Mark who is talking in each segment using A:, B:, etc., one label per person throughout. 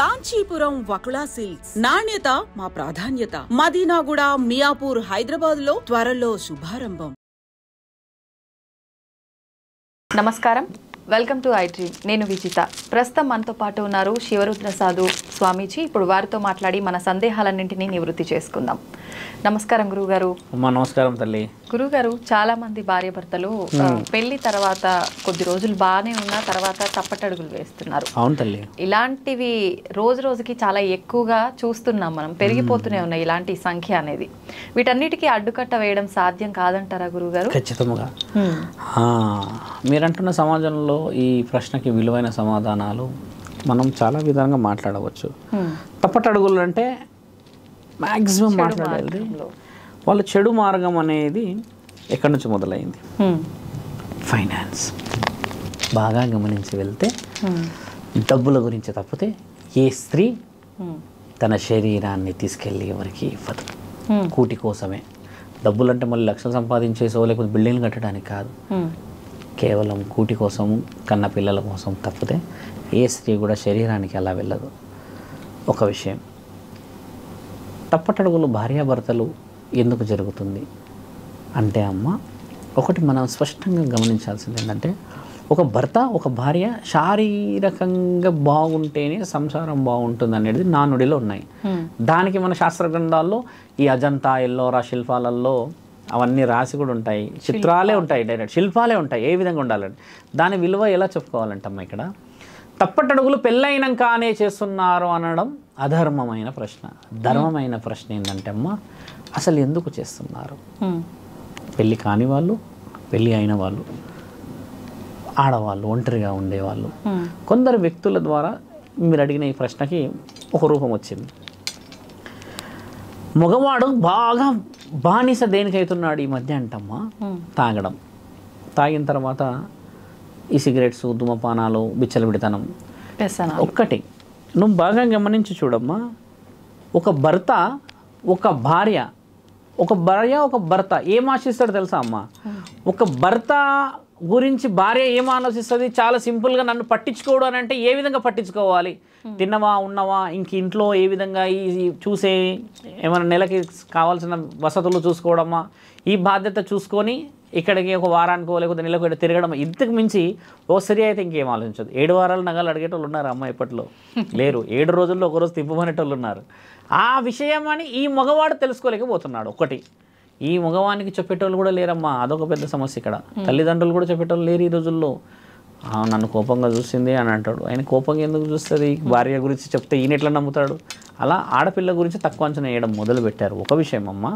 A: Kanchipuram Vakula silks నాణ్యత మా ప్రాధాన్యత. మదీనాగూడ, మియాపూర్, హైదరాబాద్ లో త్వరలో శుభారంభం.
B: నమస్కారం, వెల్కమ్ టు ఐ డ్రీమ్. నేను విజిత. ప్రస్తుతం మనతో పాటు ఉన్నారు శివరుద్ర సాధు స్వామీజీ. ఇప్పుడు వారితో మాట్లాడి మన సందేహాలన్నింటినీ నివృత్తి చేసుకుందాం. నమస్కారం గురువుగారు.
C: నమస్కారం తల్లి.
B: గురువుగారు, చాలా మంది భార్య భర్తలు పెళ్లి తర్వాత కొద్ది రోజులు బాగానే ఉన్న తర్వాత తప్పటడుగులు వేస్తున్నారు.
C: అవును తల్లి.
B: ఇలాంటివి రోజు రోజుకి చాలా ఎక్కువగా చూస్తున్నాం, మనం పెరిగిపోతూనే ఉన్నాయి ఇలాంటి సంఖ్య అనేది. వీటన్నిటికీ అడ్డుకట్ట వేయడం సాధ్యం కాదంటారా గురువుగారు?
C: ఖచ్చితంగా. మీరంటున్న సమాజంలో ఈ ప్రశ్నకి విలువైన సమాధానాలు మనం చాలా విధంగా మాట్లాడవచ్చు. తప్పటడుగులు అంటే మ్యాక్సిమం మాట్లాడేది వాళ్ళ చెడు మార్గం అనేది ఎక్కడి నుంచి మొదలైంది? ఫైనాన్స్. బాగా గమనించి వెళ్తే డబ్బుల గురించి తప్పితే ఏ స్త్రీ తన శరీరాన్ని తీసుకెళ్ళి ఎవరికి ఇవ్వదు. కూటి కోసమే. డబ్బులు అంటే మళ్ళీ లక్షలు సంపాదించేసో లేకపోతే బిల్డింగ్లు కట్టడానికి కాదు, కేవలం కూటి కోసము, కన్న పిల్లల కోసం తప్పితే ఏ స్త్రీ కూడా శరీరానికి అలా వెళ్ళదు. ఒక విషయం, తప్పటడుగులు భార్యాభర్తలు ఎందుకు జరుగుతుంది అంటే అమ్మ, ఒకటి మనం స్పష్టంగా గమనించాల్సింది ఏంటంటే, ఒక భర్త ఒక భార్య శారీరకంగా బాగుంటేనే సంసారం బాగుంటుంది అనేది నానుడిలో ఉన్నాయి. దానికి మన శాస్త్ర గ్రంథాల్లో ఈ అజంతా, ఎల్లోరా శిల్పాలలో అవన్నీ రాసి కూడా ఉంటాయి, చిత్రాలే ఉంటాయి, డైరెక్ట్ శిల్పాలే ఉంటాయి ఏ విధంగా ఉండాలని. దాని విలువ ఎలా చెప్పుకోవాలంటమ్మా, ఇక్కడ తప్పటడుగులు పెళ్ళైనాకనే చేస్తున్నారు అనడం అధర్మమైన ప్రశ్న. ధర్మమైన ప్రశ్న ఏంటంటే అమ్మ, అసలు ఎందుకు చేస్తున్నారు? పెళ్ళి కాని వాళ్ళు, పెళ్ళి అయిన వాళ్ళు, ఆడవాళ్ళు, ఒంటరిగా ఉండేవాళ్ళు, కొందరు వ్యక్తుల ద్వారా మీరు అడిగిన ఈ ప్రశ్నకి ఒక రూపం వచ్చింది. మగవాడు బాగా బానిస దేనికైతున్నాడు ఈ మధ్య అంటమ్మా, తాగడం. తాగిన తర్వాత ఈ సిగరెట్స్, ధూమపానాలు, బిచ్చలవిడితనం. ఒక్కటి నువ్వు బాగా గమనించి చూడమ్మా, ఒక భర్త ఒక భార్య ఒక భర్త ఏం ఆశిస్తాడు తెలుసా అమ్మ? ఒక భర్త గురించి భార్య ఏం ఆలోచిస్తుంది? చాలా సింపుల్గా, నన్ను పట్టించుకోవడం అని అంటే ఏ విధంగా పట్టించుకోవాలి? తిన్నవా, ఉన్నవా, ఇంక ఇంట్లో ఏ విధంగా ఈ చూసే ఏమైనా నెలకి కావాల్సిన వసతులు చూసుకోవడమా, ఈ బాధ్యత చూసుకొని ఇక్కడికి ఒక వారానికో లేకపోతే నెలకు తిరగడం. ఇంతకు మించి ఓ స్త్రీ అయితే ఇంకేం ఆలోచించదు. 7 వారాలు నగలు అడిగేటోళ్ళు ఉన్నారు అమ్మ, ఇప్పట్లో లేరు. 7 రోజుల్లో ఒకరోజు తిప్పమనేటోళ్ళు ఉన్నారు. ఆ విషయం అని ఈ మగవాడు తెలుసుకోలేకపోతున్నాడు. ఒకటి, ఈ మగవానికి చెప్పేటోళ్ళు కూడా లేరమ్మా, అదొక పెద్ద సమస్య ఇక్కడ. తల్లిదండ్రులు కూడా చెప్పేటోళ్ళు లేరు ఈ రోజుల్లో. నన్ను కోపంగా చూసింది అని అంటాడు. ఆయన కోపంగా ఎందుకు చూస్తుంది? భార్య గురించి చెప్తే ఈయన ఎట్లా నమ్ముతాడు? అలా ఆడపిల్ల గురించి తక్కువ అంచనా వేయడం మొదలుపెట్టారు. ఒక విషయం అమ్మ,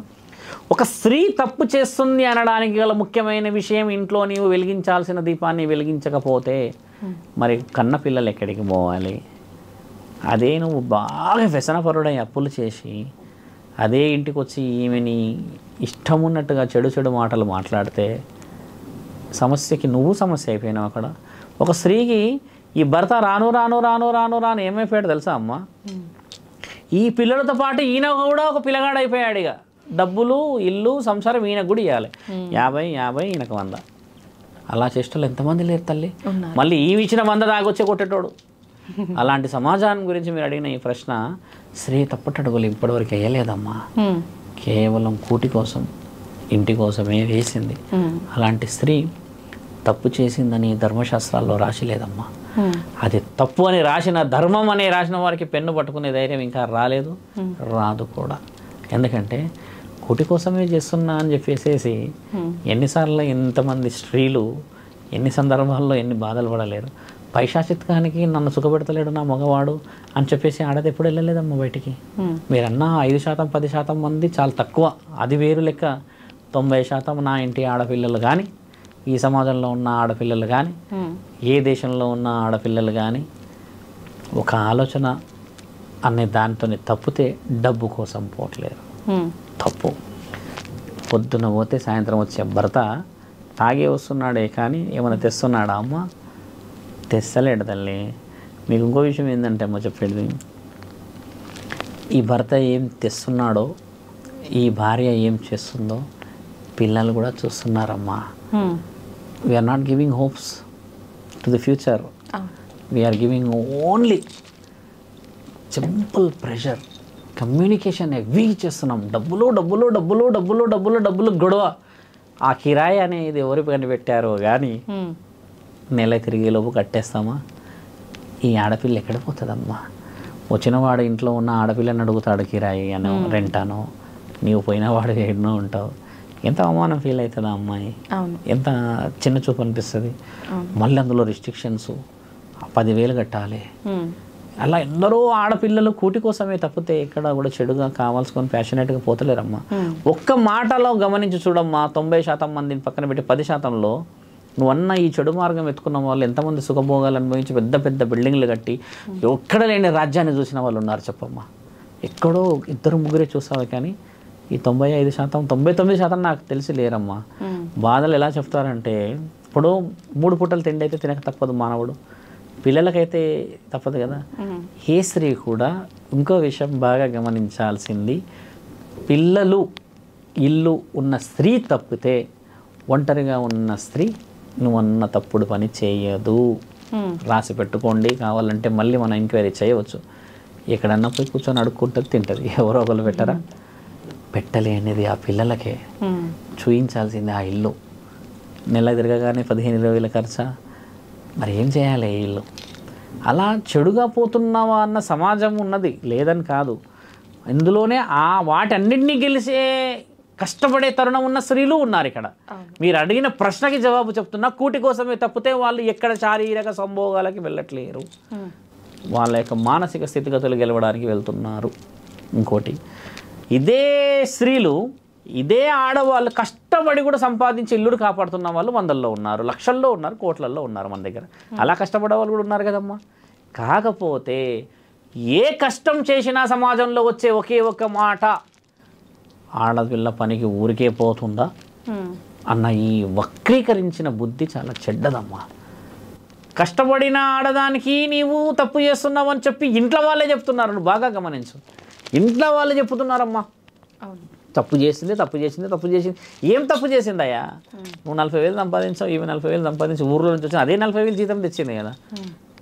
C: ఒక స్త్రీ తప్పు చేస్తుంది అనడానికి గల ముఖ్యమైన విషయం, ఇంట్లో నీవు వెలిగించాల్సిన దీపాన్ని వెలిగించకపోతే మరి కన్న పిల్లలు ఎక్కడికి పోవాలి? అదే నువ్వు బాగా వ్యసనపరుడై అప్పులు చేసి అదే ఇంటికి వచ్చి ఈమెని ఇష్టం ఉన్నట్టుగా చెడు మాటలు మాట్లాడితే సమస్యకి నువ్వు సమస్య అయిపోయినావు అక్కడ. ఒక స్త్రీకి ఈ భర్త రాను రాను రాను రాను రాను ఏమైపోయాడు తెలుసా అమ్మ? ఈ పిల్లలతో పాటు ఈయన కూడా ఒక పిల్లగాడు అయిపోయాడు. ఇక డబ్బులు, ఇల్లు, సంసారం ఈయనకు కూడా ఇవ్వాలి. 50 ఈయనకు 100. అలా చేసేటోళ్ళు ఎంతమంది లేరు తల్లి? మళ్ళీ ఈ ఇచ్చిన 100 దాగొచ్చే కొట్టేటోడు. అలాంటి సమాజాన్ని గురించి మీరు అడిగిన ఈ ప్రశ్న, స్త్రీ తప్పటడుగులు ఇప్పటివరకు వేయలేదమ్మా. కేవలం కూటి కోసం, ఇంటి కోసమే వేసింది. అలాంటి స్త్రీ తప్పు చేసిందని ధర్మశాస్త్రాల్లో రాసి లేదమ్మా. అది తప్పు అని రాసిన, ధర్మం అని రాసిన వారికి పెన్ను పట్టుకునే ధైర్యం ఇంకా రాలేదు, రాదు కూడా. ఎందుకంటే కూటి కోసమే చేస్తున్నా అని చెప్పేసేసి ఎన్నిసార్లు ఎంతమంది స్త్రీలు ఎన్ని సందర్భాల్లో ఎన్ని బాధలు పడలేరు. పైశాచిత్కానికి నన్ను సుఖపెడతలేడు నా మగవాడు అని చెప్పేసి ఆడది ఎప్పుడు వెళ్ళలేదమ్మా బయటికి. మీరన్నా 5%, 10% మంది చాలా తక్కువ, అది వేరు లెక్క. 90% నా ఇంటి ఆడపిల్లలు కానీ, ఈ సమాజంలో ఉన్న ఆడపిల్లలు కానీ, ఏ దేశంలో ఉన్న ఆడపిల్లలు కానీ ఒక ఆలోచన అనే దాంతో తప్పితే డబ్బు కోసం పోవట్లేరు. తప్పు. పొద్దున పోతే సాయంత్రం వచ్చే భర్త తాగే వస్తున్నాడే కానీ ఏమైనా తెస్తున్నాడా అమ్మ? తెస్తలేడు తల్లి. మీకు ఇంకో విషయం ఏంటంటే అమ్మ చెప్పేది, ఈ భర్త ఏం తెస్తున్నాడో, ఈ భార్య ఏం చేస్తుందో పిల్లలు కూడా చూస్తున్నారమ్మా. We are not giving hopes to the future. We are giving only simple pressure, communication heavy చేస్తున్నాం, డబ్బులు డబ్బులు డబ్బులు డబ్బులు డబ్బులు డబ్బులు గొడవ. ఆ కిరాయి అనేది ఎవరి పని పెట్టారో కానీ నెల తిరిగేలోపు కట్టేస్తామా? ఈ ఆడపిల్ల ఎక్కడ పోతుందమ్మా? వచ్చినవాడు ఇంట్లో ఉన్న ఆడపిల్లని అడుగుతాడు కిరాయి అనో రెంట్ అనో, నీవు పోయినవాడు ఎన్నో ఉంటావు. ఎంత అవమానం ఫీల్ అవుతుందా అమ్మాయి? ఎంత చిన్న చూపు అనిపిస్తుంది. మళ్ళీ అందులో రిస్ట్రిక్షన్స్, 10,000 కట్టాలి. అలా ఎందరో ఆడపిల్లలు కూటి కోసమే తప్పితే ఎక్కడ కూడా చెడుగా కావాల్సుకొని ప్యాషనేట్గా పోతలేరమ్మా. ఒక్క మాటలో గమనించి చూడమ్మా, 90% మందిని పక్కన పెట్టి 10%లో నువ్వన్న ఈ చెడు మార్గం ఎత్తుకున్న వాళ్ళు ఎంతమంది సుఖభోగాలు అనుభవించి పెద్ద పెద్ద బిల్డింగ్లు కట్టి ఎక్కడ లేని రాజ్యాన్ని చూసిన వాళ్ళు ఉన్నారు చెప్పమ్మా. ఎక్కడో 2-3 చూసావు కానీ ఈ 95%, 99% నాకు తెలిసి లేరమ్మా. బాధలు ఎలా చెప్తారంటే, ఇప్పుడు 3 పూటలు తిండి అయితే తినక తప్పదు మానవుడు, పిల్లలకైతే తప్పదు కదా. ఏ స్త్రీ కూడా ఇంకో విషయం బాగా గమనించాల్సింది, పిల్లలు ఇల్లు ఉన్న స్త్రీ తప్పితే ఒంటరిగా ఉన్న స్త్రీ నువ్వన్న తప్పుడు పని చేయదు. రాసి పెట్టుకోండి, కావాలంటే మళ్ళీ మనం ఎంక్వైరీ చేయవచ్చు. ఎక్కడన్నా పోయి కూర్చొని అడుక్కుంటుంది, తింటుంది. ఎవరో ఒకరు పెట్టరా? పెట్టలేనిది ఆ పిల్లలకే. చూయించాల్సింది ఆ ఇల్లు. నెల తిరగగానే 15-20 ఖర్చా, మరి ఏం చేయాలి ఈ ఇల్లు? అలా చెడుగా పోతున్నావా అన్న సమాజం ఉన్నది, లేదని కాదు. ఇందులోనే వాటన్నింటినీ గెలిచే కష్టపడే తరుణం ఉన్న స్త్రీలు ఉన్నారు ఇక్కడ. మీరు అడిగిన ప్రశ్నకి జవాబు చెప్తున్నా, కూటి కోసమే తప్పితే వాళ్ళు ఎక్కడ శారీరక సంభోగాలకి వెళ్ళట్లేరు, వాళ్ళ యొక్క మానసిక స్థితిగతులు గెలవడానికి వెళ్తున్నారు. ఇంకోటి, ఇదే స్త్రీలు ఇదే ఆడవాళ్ళు కష్టపడి కూడా సంపాదించి ఇల్లుడు కాపాడుతున్న వాళ్ళు 100ల్లో ఉన్నారు, లక్షల్లో ఉన్నారు, కోట్లల్లో ఉన్నారు మన దగ్గర. అలా కష్టపడే వాళ్ళు కూడా ఉన్నారు కదమ్మా. కాకపోతే ఏ కష్టం చేసినా సమాజంలో వచ్చే ఒకే ఒక్క మాట, ఆడపిల్ల పనికి ఊరికే పోతుందా అన్న ఈ వక్రీకరించిన బుద్ధి చాలా చెడ్డదమ్మా. కష్టపడిన ఆడదానికి నీవు తప్పు చేస్తున్నావు అని చెప్పి ఇంట్లో వాళ్ళే చెప్తున్నారు. నువ్వు బాగా గమనించు, ఇంట్లో వాళ్ళే చెప్తున్నారమ్మా. తప్పు చేసింది, తప్పు చేసింది, తప్పు చేసింది. ఏం తప్పు చేసిందయ్యా? నువ్వు 40,000 సంపాదించావు, ఈమె 40,000 సంపాదించి ఊర్లో నుంచి వచ్చి అదే 40,000 జీతం తెచ్చింది కదా.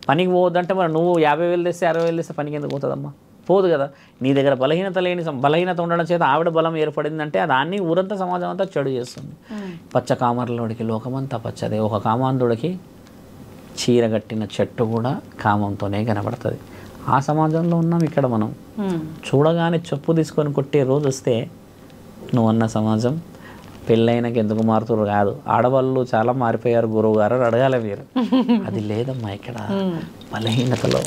C: పనికి పోవద్దంటే మరి నువ్వు 50,000 తెస్తే 60,000 తెస్తే పనికి ఎందుకు పోతుందమ్మా? పోదు కదా. నీ దగ్గర బలహీనత ఉండడం చేత ఆవిడ బలం ఏర్పడిందంటే దాన్ని ఊరంతా సమాజం అంతా చెడు చేస్తుంది. పచ్చ కామర్లోడికి లోకమంతా పచ్చదే. ఒక కామాంధుడికి చీరగట్టిన చెట్టు కూడా కామంతోనే కనబడుతుంది. ఆ సమాజంలో ఉన్నాం ఇక్కడ మనం. చూడగానే చెప్పు తీసుకొని కొట్టే రోజు వస్తే నువ్వు అన్న సమాజం పెళ్ళైనాక ఎందుకు మారుతురు కాదు, ఆడవాళ్ళు చాలా మారిపోయారు గురువు గారు అడగాలి మీరు. అది లేదమ్మా ఇక్కడ. బలహీనతలో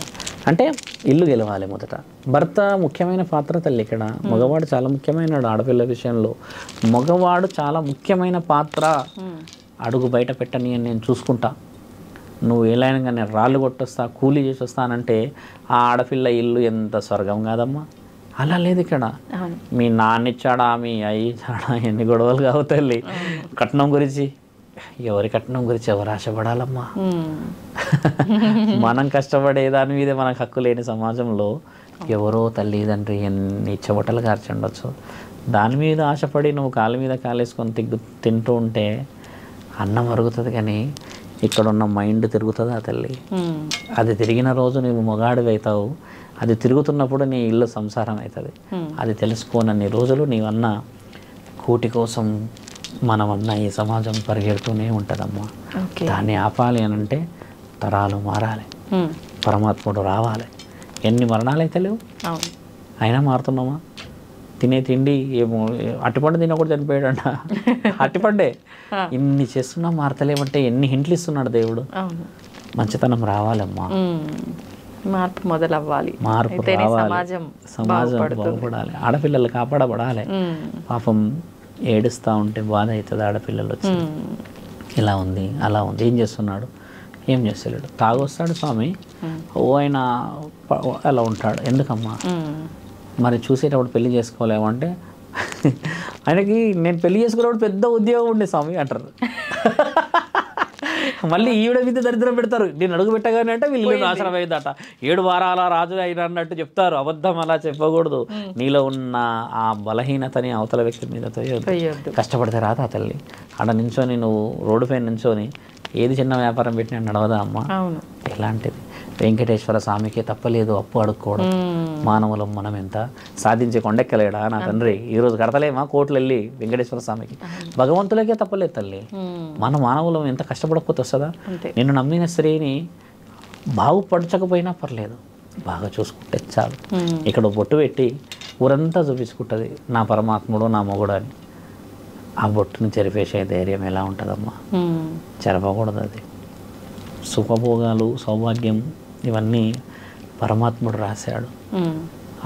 C: అంటే ఇల్లు గెలవాలి మొదట. భర్త ముఖ్యమైన పాత్ర తల్లి ఇక్కడ. మగవాడు చాలా ముఖ్యమైన ఆడపిల్ల విషయంలో మగవాడు చాలా ముఖ్యమైన పాత్ర. అడుగు బయట పెట్టని నేను చూసుకుంటా, నువ్వు ఏలైనా కానీ రాళ్ళు కొట్టొస్తా, కూలీ చేసి వస్తానంటే ఆ ఆడపిల్ల ఇల్లు ఎంత స్వర్గం కాదమ్మా. అలా లేదు ఇక్కడ. మీ నాన్నిచ్చాడా, మీ అయ్యి ఇచ్చాడా, ఎన్ని గొడవలు కావు తల్లి. కట్నం గురించి ఎవరి కట్నం గురించి ఎవరు ఆశపడాలమ్మా? మనం కష్టపడే దాని మీదే మనకు హక్కు లేని సమాజంలో ఎవరో తల్లిదండ్రి ఎన్ని చెమటలు కార్చుండొచ్చు, దాని మీద ఆశపడి నువ్వు కాలు మీద కాలేసుకొని తింటూ ఉంటే అన్నం అరుగుతుంది కానీ ఇక్కడున్న మైండ్ తిరుగుతుందా తల్లి? అది తిరిగిన రోజు నువ్వు మొగాడివి అవుతావు. అది తిరుగుతున్నప్పుడు నీ ఇల్లు సంసారం అవుతుంది. అది తెలుసుకోనన్ని రోజులు నీవన్న కూటి కోసం మనమన్న ఈ సమాజం పరిగెడుతూనే ఉంటుందమ్మా. దాన్ని ఆపాలి అని అంటే తరాలు మారాలి, పరమాత్ముడు రావాలి. ఎన్ని మరణాలు అయితే లేవు, అయినా మారుతున్నామా? తినే తిండి ఏమో అట్టిపండు తినకూడదు చనిపోయాడంట. అట్టిపండే ఇన్ని చేస్తున్నా మారతలేమంటే ఎన్ని హింట్లు ఇస్తున్నాడు దేవుడు. మంచితనం రావాలమ్మా,
B: మార్పు మొదలవ్వాలి,
C: మార్పు రావాలి, సమాజం బాగుపడాలి, ఆడపిల్లలు కాపాడబడాలి. పాపం ఏడుస్తూ ఉంటే బాధ అవుతుంది. ఆడపిల్లలు వచ్చి ఇలా ఉంది అలా ఉంది, ఏం చేస్తున్నాడు, ఏం చేస్తలేడు, తాగొస్తాడు స్వామి, ఓ ఆయన అలా ఉంటాడు. ఎందుకమ్మా మరి చూసేటప్పుడు పెళ్లి చేసుకోలేమంటే ఆయనకి నేను పెళ్లి చేసుకునేప్పుడు పెద్ద ఉద్యోగం ఉండే స్వామి అంటారు. మళ్ళీ ఈవిడ మీద దరిద్రం పెడతారు. నేను అడుగు పెట్టగానే అంటే వీళ్ళు నాశనం అయిందట, 7 వారాల రాజు అయిన అన్నట్టు చెప్తారు. అబద్ధం అలా చెప్పకూడదు. నీలో ఉన్న ఆ బలహీనతని అవతల వ్యక్తి మీద తోయొద్దు. కష్టపడితే రాదా తల్లి? ఆడ నించొని నువ్వు రోడ్డు పైన నించొని ఏది చిన్న వ్యాపారం పెట్టినా నడవదా అమ్మా? ఎలాంటిది? వెంకటేశ్వర స్వామికే తప్పలేదు అప్పు అడుక్కోవడం. మానవులం మనం ఎంత సాధించే కొండెక్కలేడా నా తండ్రి, ఈరోజు కడతలేమా కోట్లు వెళ్ళి వెంకటేశ్వర స్వామికి, భగవంతులకే తప్పలేదు తల్లి. మన మానవులం ఎంత కష్టపడకపోతే వస్తుందా? నిన్ను నమ్మిన స్త్రీని బాగుపరచకపోయినా పర్లేదు, బాగా చూసుకుంటే చాలు. ఇక్కడ బొట్టు పెట్టి ఊరంతా చూపించుకుంటుంది నా పరమాత్ముడు నా మొగుడు అని. ఆ బొట్టును చెరిపేసే ధైర్యం ఎలా ఉంటుందమ్మా? చెరపకూడదు. అది సుఖభోగాలు సౌభాగ్యం ఇవన్నీ పరమాత్ముడు రాశాడు.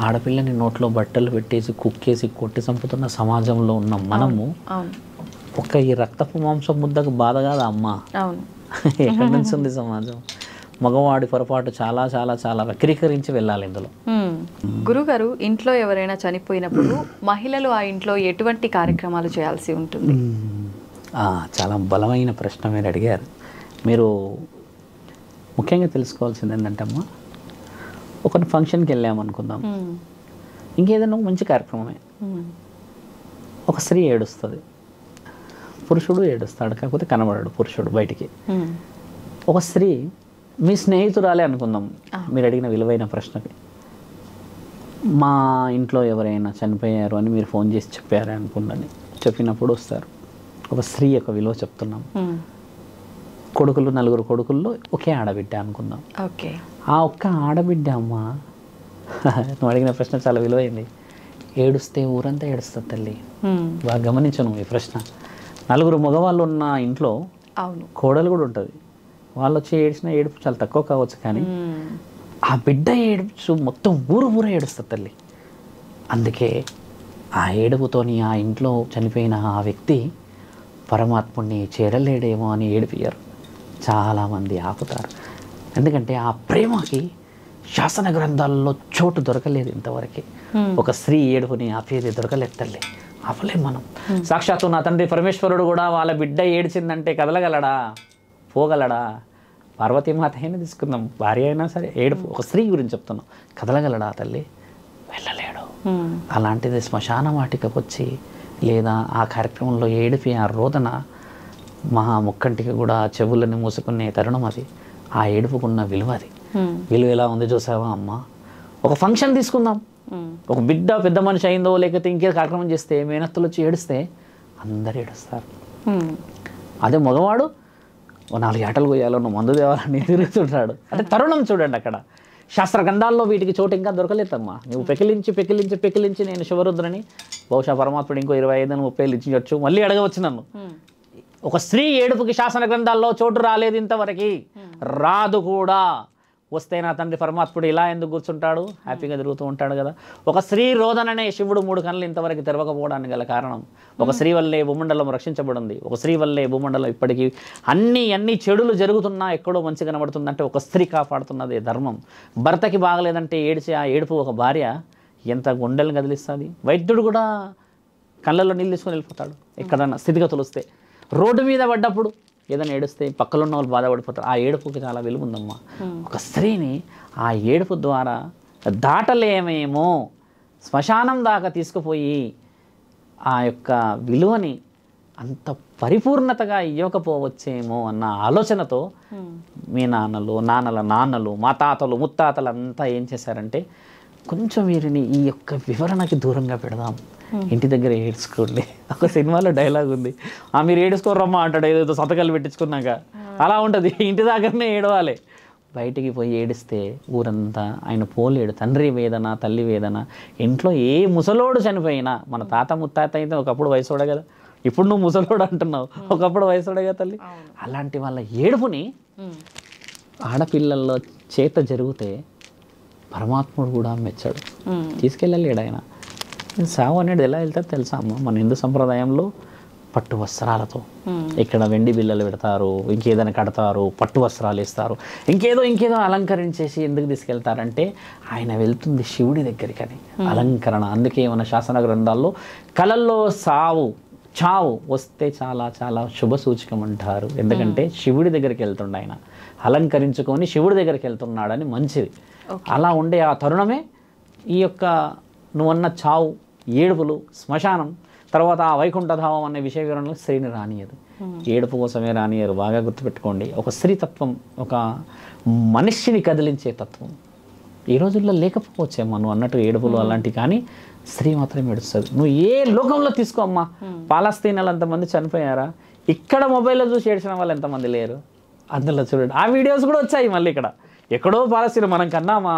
C: ఆడపిల్లని నోట్లో బట్టలు పెట్టేసి కుక్కేసి కొట్టి చంపుతున్న సమాజంలో ఉన్న మనము ఒక ఈ రక్తపు మాంసం ముద్దకు బాధ కాదా అమ్మా? ఎక్కడి నుంచి ఉంది సమాజం? మగవాడి పొరపాటు చాలా చాలా చాలా వక్రీకరించి వెళ్ళాలి ఇందులో.
B: గురుగారు, ఇంట్లో ఎవరైనా చనిపోయినప్పుడు మహిళలు ఆ ఇంట్లో ఎటువంటి కార్యక్రమాలు చేయాల్సి ఉంటుంది?
C: చాలా బలమైన ప్రశ్న మీరు అడిగారు. మీరు ముఖ్యంగా తెలుసుకోవాల్సింది ఏంటంటే అమ్మా, ఒక ఫంక్షన్కి వెళ్ళామనుకుందాం, ఇంకేదైనా మంచి కార్యక్రమమే, ఒక స్త్రీ ఏడుస్తుంది, పురుషుడు ఏడుస్తాడు, కాకపోతే కనబడాడు పురుషుడు బయటికి. ఒక స్త్రీ మీ స్నేహితురాలే అనుకుందాం, మీరు అడిగిన విలువైన ప్రశ్నకి, మా ఇంట్లో ఎవరైనా చనిపోయారు అని మీరు ఫోన్ చేసి చెప్పారు అనుకుందని చెప్పినప్పుడు వస్తారు. ఒక స్త్రీ యొక్క విలువ చెప్తున్నాం. కొడుకులు, 4 కొడుకుల్లో ఒకే ఆడబిడ్డ అనుకుందాం.
B: ఓకే,
C: ఆ ఒక్క ఆడబిడ్డ అమ్మ, నువ్వు అడిగిన ప్రశ్న చాలా విలువైంది. ఏడుస్తే ఊరంతా ఏడుస్తుంది తల్లి. బాగా గమనించను ఈ ప్రశ్న. 4 మగవాళ్ళు ఉన్న ఇంట్లో కోడలు కూడా ఉంటుంది. వాళ్ళు వచ్చి ఏడ్చిన ఏడుపు చాలా తక్కువ కావచ్చు, కానీ ఆ బిడ్డ ఏడుపు మొత్తం ఊరు ఏడుస్తుంది తల్లి. అందుకే ఆ ఏడుపుతోని ఆ ఇంట్లో చనిపోయిన ఆ వ్యక్తి పరమాత్ముడిని చేరలేడేమో అని ఏడిపియ్యారు. చాలామంది ఆపుతారు. ఎందుకంటే ఆ ప్రేమకి శాసన గ్రంథాల్లో చోటు దొరకలేదు ఇంతవరకు. ఒక స్త్రీ ఏడుపుని ఆపేది దొరకలేదు తల్లి, ఆపలేం మనం. సాక్షాత్తు నా తండ్రి పరమేశ్వరుడు కూడా వాళ్ళ బిడ్డ ఏడ్చిందంటే కదలగలడా, పోగలడా? పార్వతీమాత అయినా తీసుకుందాం, భార్య అయినా సరే, ఏడుపు ఒక స్త్రీ గురించి చెప్తున్నాం, కదలగలడా తల్లి? వెళ్ళలేడు. అలాంటిది శ్మశాన వాటికకు వచ్చి లేదా ఆ కార్యక్రమంలో ఏడిపి ఆ రోదన మహా ముక్కంటికి కూడా చెవులని మూసుకునే తరుణం అది. ఆ ఏడుపుకున్న విలువ అది. విలువ ఎలా ఉంది చూసావా అమ్మ? ఒక ఫంక్షన్ తీసుకుందాం, ఒక బిడ్డ పెద్ద మనిషి అయిందో లేకపోతే ఇంకే కార్యక్రమం చేస్తే మేనత్తులు వచ్చి ఏడిస్తే అందరు ఏడుస్తారు. అదే మగవాడు 4 ఆటలు పోయాలో మందు తేవాలని తిరుగుతుంటాడు. అంటే తరుణం చూడండి అక్కడ. శాస్త్ర గ్రంథాల్లో వీటికి చోటు ఇంకా దొరకలేదమ్మా. నువ్వు పెకిలించి నేను శివరుద్రని, బహుశా పరమాత్ముడు ఇంకో 25-30 ఇచ్చించవచ్చు, మళ్ళీ అడగవచ్చు నన్ను. ఒక స్త్రీ ఏడుపుకి శాసన గ్రంథాల్లో చోటు రాలేదు ఇంతవరకు, రాదు కూడా. వస్తే నా తండ్రి పరమాత్ముడు ఇలా ఎందుకు కూర్చుంటాడు? హ్యాపీగా తిరుగుతూ ఉంటాడు కదా. ఒక స్త్రీ రోదననే శివుడు 3 కన్నులు ఇంతవరకు తెరవకపోవడానికి గల కారణం, ఒక స్త్రీ వల్లే భూమండలం రక్షించబడింది. ఒక స్త్రీ వల్లే భూమండలం ఇప్పటికీ అన్ని చెడులు జరుగుతున్నా ఎక్కడో మంచి కనబడుతుందంటే ఒక స్త్రీ కాపాడుతున్నదే ధర్మం. భర్తకి బాగలేదంటే ఏడిచే ఆ ఏడుపు ఒక భార్య ఎంత గుండెలను కదిలిస్తుంది. వైద్యుడు కూడా కళ్ళల్లో నీళ్ళు తీసుకొని వెళ్ళిపోతాడు ఎక్కడన్నా స్థితిగతులు వస్తే. రోడ్డు మీద పడ్డప్పుడు ఏదైనా ఏడుస్తే పక్కలో ఉన్న వాళ్ళు బాధపడిపోతారు. ఆ ఏడుపుకి చాలా విలువ ఉందమ్మా. ఒక స్త్రీని ఆ ఏడుపు ద్వారా దాటలేమేమో, శ్మశానం దాకా తీసుకుపోయి ఆ యొక్క విలువని అంత పరిపూర్ణతగా ఇవ్వకపోవచ్చేమో అన్న ఆలోచనతో మీ నాన్నల నాన్నలు, మా తాతలు, ముత్తాతలు అంతా ఏం చేశారంటే, కొంచెం వీరిని ఈ యొక్క వివరణకి దూరంగా పెడదాం, ఇంటి దగ్గర ఏడ్చుకోండి. ఒక సినిమాలో డైలాగ్ ఉంది, మీరు ఏడుసుకోరమ్మా అంటాడు ఏదో సంతకాలు పెట్టించుకున్నాక. అలా ఉంటుంది, ఇంటి దగ్గరనే ఏడవాలి. బయటికి పోయి ఏడిస్తే ఊరంతా ఆయన పోలేడు. తండ్రి వేదన, తల్లి వేదన. ఇంట్లో ఏ ముసలోడు చనిపోయినా, మన తాత ముత్తాత అయితే ఒకప్పుడు వయసోడే కదా, ఇప్పుడు నువ్వు ముసలోడు అంటున్నావు, ఒకప్పుడు వయసోడే కదా తల్లి. అలాంటి వాళ్ళ ఏడుపుని ఆడపిల్లల్లో చేత జరిగితే పరమాత్ముడు కూడా మెచ్చాడు, తీసుకెళ్ళలేడు ఆయన. సావు అనేది ఎలా వెళ్తారు తెలుసా అమ్మ? మన హిందూ సంప్రదాయంలో పట్టు వస్త్రాలతో, ఇక్కడ వెండి బిళ్ళలు పెడతారు, ఇంకేదైనా కడతారు, పట్టు వస్త్రాలు ఇస్తారు, ఇంకేదో అలంకరించేసి ఎందుకు తీసుకెళ్తారంటే ఆయన వెళ్తుంది శివుడి దగ్గరికి అని అలంకరణ. అందుకే మన శాసన గ్రంథాల్లో కళల్లో చావు వస్తే చాలా చాలా శుభ సూచకం అంటారు. ఎందుకంటే శివుడి దగ్గరికి వెళ్తుండ ఆయన, అలంకరించుకొని శివుడి దగ్గరికి వెళ్తున్నాడని మంచిది. అలా ఉండే ఆ తరుణమే ఈ యొక్క నువ్వన్న చావు, ఏడుపులు, శ్మశానం, తర్వాత ఆ వైకుంఠధామం అనే విషయ వివరణలో స్త్రీని రానియదు. ఏడుపు కోసమే రానియరు. బాగా గుర్తుపెట్టుకోండి. ఒక స్త్రీ తత్వం ఒక మనిషిని కదిలించే తత్వం. ఈ రోజుల్లో లేకపోవచ్చేమ్మా నువ్వు అన్నట్టు ఏడుపులు అలాంటివి, కానీ స్త్రీ మాత్రం ఏడుస్తుంది. నువ్వు ఏ లోకంలో తీసుకో అమ్మా, పాలస్తీనాలు ఎంతమంది చనిపోయారా, ఇక్కడ మొబైల్లో చూసి ఏడ్చిన వాళ్ళు ఎంతమంది లేరు. అందులో చూడండి ఆ వీడియోస్ కూడా వచ్చాయి. మళ్ళీ ఇక్కడ ఎక్కడో పాలస్తీనా మనం కన్నామా,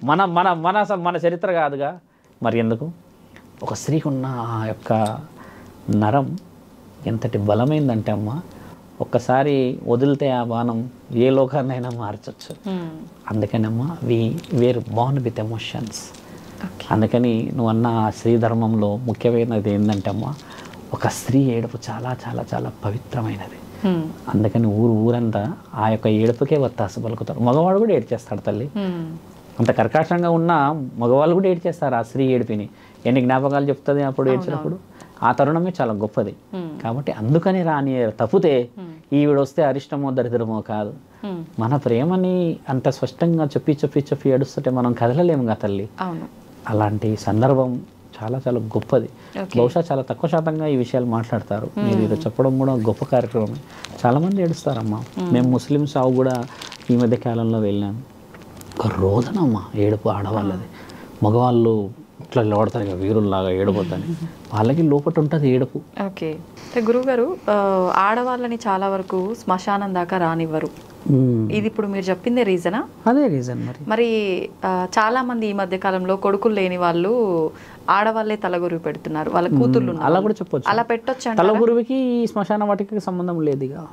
C: మన మన మన మన చరిత్ర కాదుగా. మరి ఎందుకు ఒక స్త్రీకి ఉన్న ఆ యొక్క నరం ఎంతటి బలమైందంటే అమ్మా, ఒక్కసారి వదిలితే ఆ బాణం ఏ లోకాన్నైనా మార్చచ్చు. అందుకనమ్మా వేర్ బోర్న్ విత్ ఎమోషన్స్. అందుకని నువ్వు అన్న స్త్రీ ధర్మంలో ముఖ్యమైనది ఏంటంటే అమ్మా, ఒక స్త్రీ ఏడుపు చాలా చాలా చాలా పవిత్రమైనది. అందుకని ఊరంతా ఆ యొక్క ఏడుపుకే వత్తాసు పలుకుతారు. మగవాడు కూడా ఏడ్చేస్తాడు తల్లి. అంత కర్కాటంగా ఉన్న మగవాళ్ళు కూడా ఏడ్చేస్తారు ఆ స్త్రీ ఏడుపిని. ఎన్ని జ్ఞాపకాలు చెప్తుంది అప్పుడు ఏడ్చినప్పుడు. ఆ తరుణమే చాలా గొప్పది. కాబట్టి అందుకని రాని తప్పితే ఈవిడ వస్తే అరిష్టమో దరిద్రమో కాదు. మన ప్రేమని అంత స్పష్టంగా చెప్పి ఏడుస్తుంటే మనం కదలలేము కదా తల్లి. అలాంటి సందర్భం చాలా చాలా గొప్పది. బహుశా చాలా తక్కువ శాతంగా ఈ విషయాలు మాట్లాడతారు. మీరు ఇది చెప్పడం కూడా గొప్ప కార్యక్రమం. చాలామంది ఏడుస్తారమ్మా. మేము ముస్లిం సాగు కూడా ఈ మధ్య కాలంలో వెళ్ళాము. ఒక రోదనమ్మా ఏడుపు ఆడవాళ్ళది. మగవాళ్ళు ఇట్లా నిలబడతారు ఇక వీరుల్లాగా ఏడుపోతాని, వాళ్ళకి లోపల ఉంటుంది ఏడుపు.
B: ఓకే, గురువుగారు ఆడవాళ్ళని చాలా వరకు శ్మశానం దాకా రానివ్వరు. ఇది ఇప్పుడు మీరు చెప్పిందే రీజనా?
C: అదే రీజన్.
B: మరి చాలా మంది ఈ మధ్య కాలంలో కొడుకులు లేని వాళ్ళు ఆడవాళ్ళే తలగురువి పెడుతున్నారు, వాళ్ళ కూతుర్లు.
C: అలా కూడా చెప్పొచ్చు.
B: అలా పెట్టొచ్చు.
C: తలగురువికి శ్మశాన వాటికి సంబంధం లేదు. ఇక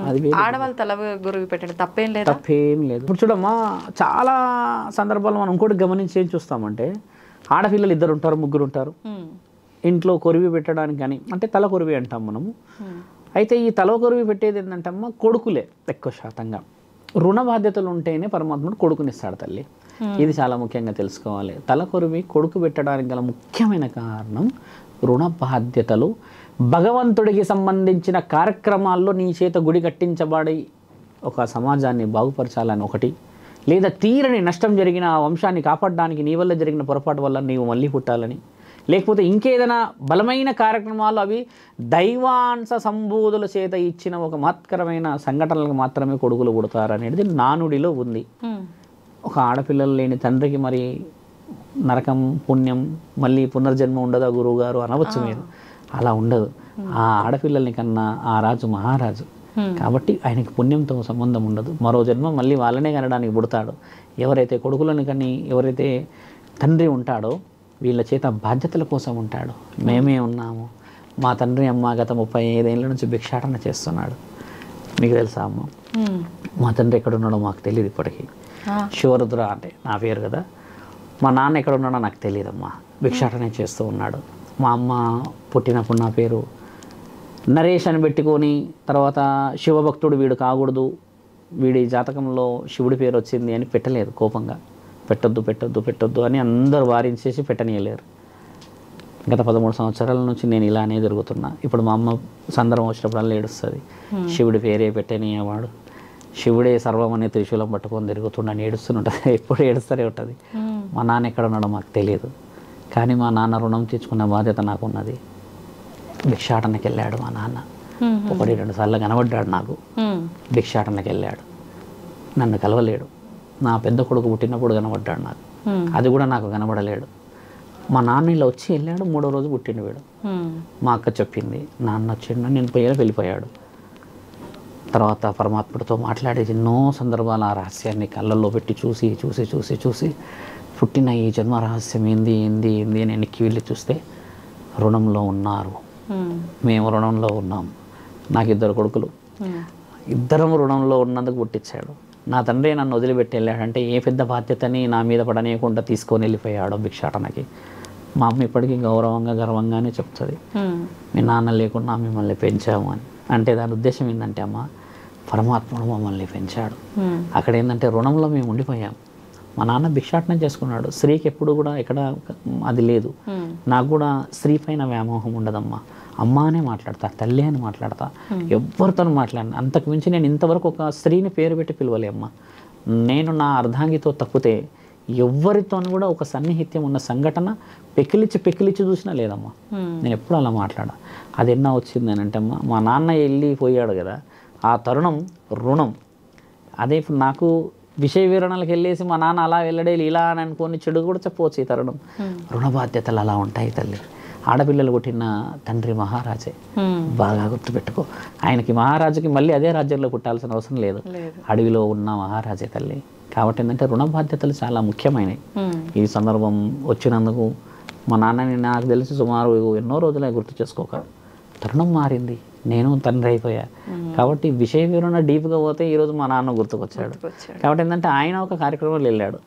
C: అది
B: ఆడవాళ్ళు తలగురువి పెట్టడం తప్పేం లేదు.
C: తప్పేం లేదు. ఇప్పుడు చూడమ్మా, చాలా సందర్భాలు మనం ఇంకోటి గమనించి ఏం చూస్తామంటే, ఆడపిల్లలు 2 ఉంటారు 3 ఉంటారు ఇంట్లో కొరివి పెట్టడానికి. కానీ అంటే తల కొరివి అంటాం మనము. అయితే ఈ తల కొరివి పెట్టేది ఏంటంటే అమ్మ కొడుకులే ఎక్కువ శాతంగా. రుణ బాధ్యతలు ఉంటేనే పరమాత్ముడు కొడుకునిస్తాడు తల్లి. ఇది చాలా ముఖ్యంగా తెలుసుకోవాలి. తల కొరివి కొడుకు పెట్టడానికి గల ముఖ్యమైన కారణం రుణ బాధ్యతలు. భగవంతుడికి సంబంధించిన కార్యక్రమాల్లో నీ చేత గుడి కట్టించబడి ఒక సమాజాన్ని బాగుపరచాలని ఒకటి, లేదా తీరని నష్టం జరిగిన ఆ వంశాన్ని కాపాడడానికి నీ వల్ల జరిగిన పొరపాటు వల్ల నీవు మళ్ళీ పుట్టాలని, లేకపోతే ఇంకేదైనా బలమైన కార్యక్రమాలు అవి దైవాంశ సంబోధుల చేత ఇచ్చిన ఒక మహత్కరమైన సంఘటనలకు మాత్రమే కొడుకులు పుడతారు అనేది నానుడిలో ఉంది. ఒక ఆడపిల్లలు లేని తండ్రికి మరి నరకం పుణ్యం మళ్ళీ పునర్జన్మ ఉండదా గురువు గారు అనవచ్చు మీరు. అలా ఉండదు. ఆ ఆడపిల్లల్ని కన్నా ఆ రాజు మహారాజు కాబట్టి ఆయనకి పుణ్యంతో సంబంధం ఉండదు. మరో జన్మ మళ్ళీ వాళ్ళనే కనడానికి పుడతాడు. ఎవరైతే కొడుకులను కని ఎవరైతే తండ్రి ఉంటాడో వీళ్ళ చేత బాధ్యతల కోసం ఉంటాడు. మేమే ఉన్నాము. మా తండ్రి అమ్మ గత 35 ఏళ్ళ నుంచి భిక్షాటన చేస్తున్నాడు. మీకు తెలుసా అమ్మ? మా తండ్రి ఎక్కడున్నాడో మాకు తెలియదు ఇప్పటికీ. శివరుద్ర అంటే నా పేరు కదా. మా నాన్న ఎక్కడున్నాడో నాకు తెలియదమ్మా. భిక్షాటనే చేస్తూ ఉన్నాడు. మా అమ్మ పుట్టినప్పుడు నా పేరు నరేష్ అని పెట్టుకొని, తర్వాత శివభక్తుడు వీడు కాకూడదు, వీడి జాతకంలో శివుడి పేరు వచ్చింది అని పెట్టలేదు. కోపంగా పెట్టొద్దు అని అందరూ వారించేసి పెట్టనీయలేరు. గత 13 సంవత్సరాల నుంచి నేను ఇలానే జరుగుతున్నా. ఇప్పుడు మా అమ్మ సందర్భం వచ్చినప్పుడల్లా ఏడుస్తుంది. శివుడి పేరే పెట్టనీయవాడు, శివుడే సర్వం అనే త్రిశూలం పట్టుకొని తిరుగుతుండని ఏడుస్తుంటుంది. ఎప్పుడు ఏడుస్తూనే ఉంటుంది. మా నాన్న ఎక్కడ ఉన్నాడో మాకు తెలియదు, కానీ మా నాన్న రుణం తీర్చుకున్న బాధ్యత నాకున్నది. భిక్షాటనకి వెళ్ళాడు మా నాన్న. 1-2 సార్లు కనబడ్డాడు నాకు. భిక్షాటనకి వెళ్ళాడు, నన్ను కలవలేడు. నా పెద్ద కొడుకు పుట్టినప్పుడు కనబడ్డాడు నాకు, అది కూడా నాకు కనబడలేడు. మా నాన్న ఇలా వచ్చి వెళ్ళాడు, 3వ రోజు పుట్టిండు వీడు. మా అక్క చెప్పింది, నాన్న వచ్చిండు, నేను వెళ్ళిపోయాడు. తర్వాత పరమాత్ముడితో మాట్లాడి ఎన్నో సందర్భాలు ఆ రహస్యాన్ని కళ్ళల్లో పెట్టి చూసి పుట్టిన ఈ జన్మ రహస్యం ఏంది అని వెనక్కి వెళ్ళి చూస్తే రుణంలో ఉన్నారు. మేము రుణంలో ఉన్నాం. నాకు 2 కొడుకులు, ఇద్దరం రుణంలో ఉన్నందుకు పుట్టించాడు. నా తండ్రి నన్ను వదిలిపెట్టి వెళ్ళాడంటే ఏ పెద్ద బాధ్యతని నా మీద పడనీయకుండా తీసుకొని వెళ్ళిపోయాడు భిక్షాటనకి. మా అమ్మ ఇప్పటికీ గర్వంగానే చెప్తుంది, మీ నాన్న లేకుండా మిమ్మల్ని పెంచాము అని. అంటే దాని ఉద్దేశం ఏంటంటే అమ్మ, పరమాత్ముడు మమ్మల్ని పెంచాడు. అక్కడ ఏంటంటే రుణంలో మేము ఉండిపోయాం. మా నాన్న భిక్షాటన చేసుకున్నాడు. స్త్రీకి ఎప్పుడు కూడా ఎక్కడ అది లేదు. నాకు కూడా స్త్రీ పైన వ్యామోహం ఉండదమ్మా. అమ్మ అనే మాట్లాడతా, తల్లి అని మాట్లాడతా, ఎవరితో మాట్లాడినా. అంతకు మించి నేను ఇంతవరకు ఒక స్త్రీని పేరు పెట్టి పిలవలే అమ్మ. నేను నా అర్ధాంగితో తప్పితే ఎవరితో కూడా ఒక సన్నిహిత్యం ఉన్న సంఘటన పెకిలిచ్చి చూసినా లేదమ్మా. నేను ఎప్పుడు అలా మాట్లాడా. అది ఎన్నో వచ్చింది అని అంటే అమ్మ, మా నాన్న వెళ్ళిపోయాడు కదా, ఆ తరుణం రుణం. అదే ఇప్పుడు నాకు విషయ వివరణలకు వెళ్ళేసి మా నాన్న అలా వెళ్ళడే ఇలా అని అనుకొని చెడు కూడా చెప్పవచ్చు ఈ తరుణం. రుణ బాధ్యతలు అలా ఉంటాయి తల్లి. ఆడపిల్లలు పుట్టిన తండ్రి మహారాజే, బాగా గుర్తుపెట్టుకో. ఆయనకి మహారాజుకి మళ్ళీ అదే రాజ్యంలో పుట్టాల్సిన అవసరం లేదు, అడవిలో ఉన్న మహారాజే తల్లి. కాబట్టి ఏంటంటే రుణ బాధ్యతలు చాలా ముఖ్యమైనవి. ఈ సందర్భం వచ్చినందుకు మా నాన్నని నాకు తెలిసి సుమారు ఎన్నో రోజులే గుర్తు చేసుకోక తరుణం మారింది, నేను తండ్రి అయిపోయా. కాబట్టి విషయ వివరణ డీప్గా పోతే ఈరోజు మా నాన్న గుర్తుకొచ్చాడు. కాబట్టి ఏంటంటే ఆయన ఒక కార్యక్రమంలో వెళ్ళాడు,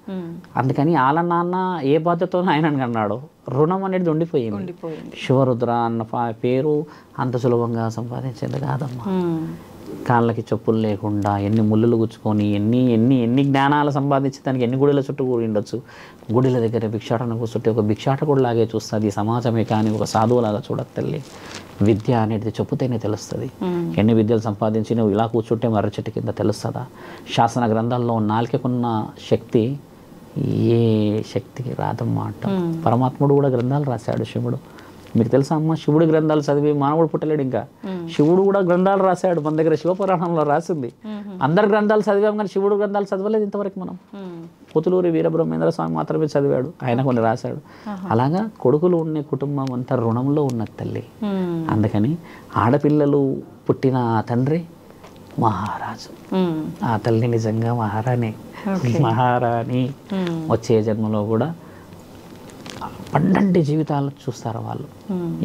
C: అందుకని వాళ్ళ నాన్న ఏ బాధ్యతతో ఆయన అన్నాడు, రుణం అనేది ఉండిపోయింది. శివరుద్ర అన్న పేరు అంత సులభంగా సంపాదించేది కాదమ్మా. కాళ్ళకి చెప్పులు లేకుండా ఎన్ని ముళ్ళులు గుచ్చుకొని ఎన్ని జ్ఞానాలు సంపాదించి దానికి ఎన్ని గుడిల చుట్టూ కూడి ఉండొచ్చు. గుడిల దగ్గర భిక్షాటన కూర్చుంటే ఒక భిక్షాటకుడు లాగే చూస్తుంది సమాజమే, కానీ ఒక సాధువులాగా చూడదు తల్లి. విద్య అనేది చెప్పుతేనే తెలుస్తుంది. ఎన్ని విద్యలు సంపాదించి నువ్వు ఇలా కూర్చుంటే మర్ర చెట్టు కింద తెలుస్తుందా? శాసన గ్రంథాల్లో నాలుకకున్న శక్తి ఏ శక్తికి రాదమ్మా అంట. పరమాత్ముడు కూడా గ్రంథాలు రాశాడు శివుడు. మీకు తెలుసా అమ్మ, శివుడి గ్రంథాలు చదివి మానవుడు పుట్టలేడు. ఇంకా శివుడు కూడా గ్రంథాలు రాశాడు, మన దగ్గర శివపురాణంలో రాసింది. అందరు గ్రంథాలు చదివాం కానీ శివుడు గ్రంథాలు చదవలేదు ఇంతవరకు మనం. పొతులూరి వీరబ్రహ్మేంద్ర స్వామి మాత్రమే చదివాడు, ఆయన కొన్ని రాశాడు. అలాగా కొడుకులు ఉండే కుటుంబం అంతా రుణంలో ఉన్నది తల్లి. అందుకని ఆడపిల్లలు పుట్టిన ఆ తండ్రి మహారాజు, ఆ తల్లి నిజంగా మహారాణి. మహారాణి వచ్చే జన్మలో కూడా పండంటి జీవితాలు చూస్తారు వాళ్ళు.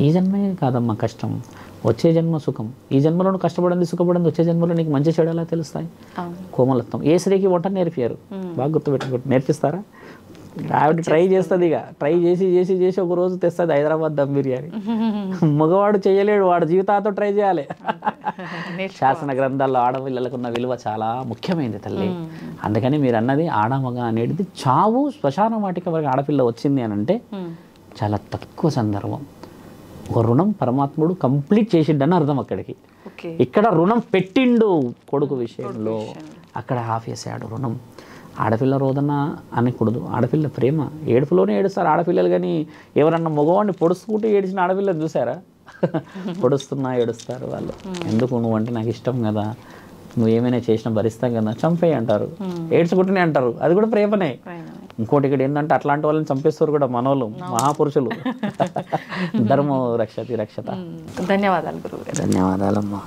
C: ఈ జన్మే కాదమ్మా కష్టం, వచ్చే జన్మ సుఖం. ఈ జన్మలో కష్టపడింది సుఖపడింది, వచ్చే జన్మలో నీకు మంచి చెడు ఎలా తెలుస్తాయి? కోమలత్వం. ఏ స్త్రీకి వంట నేర్పారు, బాగా గుర్తుపెట్టుకుంటు నేర్పిస్తారా? ఆవిడ ట్రై చేస్తుంది, ఇక ట్రై చేసి ఒక రోజు తెస్తుంది హైదరాబాద్ దమ్ బిర్యానీ. మగవాడు చేయలేడు, వాడు జీవితాలతో ట్రై చేయాలి. శాసన గ్రంథాల్లో ఆడపిల్లలకు ఉన్న విలువ చాలా ముఖ్యమైనది తల్లి. అందుకని మీరు అన్నది ఆడమగ అనేది చావు శ్మశాన వాటిక వరకు ఆడపిల్ల వచ్చింది అని అంటే చాలా తక్కువ సందర్భం. ఒక రుణం పరమాత్ముడు కంప్లీట్ చేసిండని అర్థం. అక్కడికి ఇక్కడ రుణం పెట్టిండు కొడుకు విషయంలో, అక్కడ ఆపేసాడు రుణం. ఆడపిల్ల రోదన అనకూడదు, ఆడపిల్ల ప్రేమ. ఏడుపులోనే ఏడుస్తారు ఆడపిల్లలు, కానీ ఎవరన్నా మగవాడిని పొడుచుకుంటూ ఏడిచిన ఆడపిల్లని చూసారా? పొడుస్తున్నా ఏడుస్తారు వాళ్ళు. ఎందుకు? నువ్వు అంటే నాకు ఇష్టం కదా, నువ్వు ఏమైనా చేసినా భరిస్తాం కదా, చంపేయి అంటారు, ఏడ్చుకుంటూనే అంటారు. అది కూడా ప్రేమనే. ఇంకోటి ఇక్కడ ఏంటంటే అట్లాంటి వాళ్ళని చంపేస్తారు కూడా మనోళ్ళు, మహాపురుషులు. ధర్మో రక్షతి రక్షత.
B: ధన్యవాదాలు గురువు గారు.
C: ధన్యవాదాలమ్మా.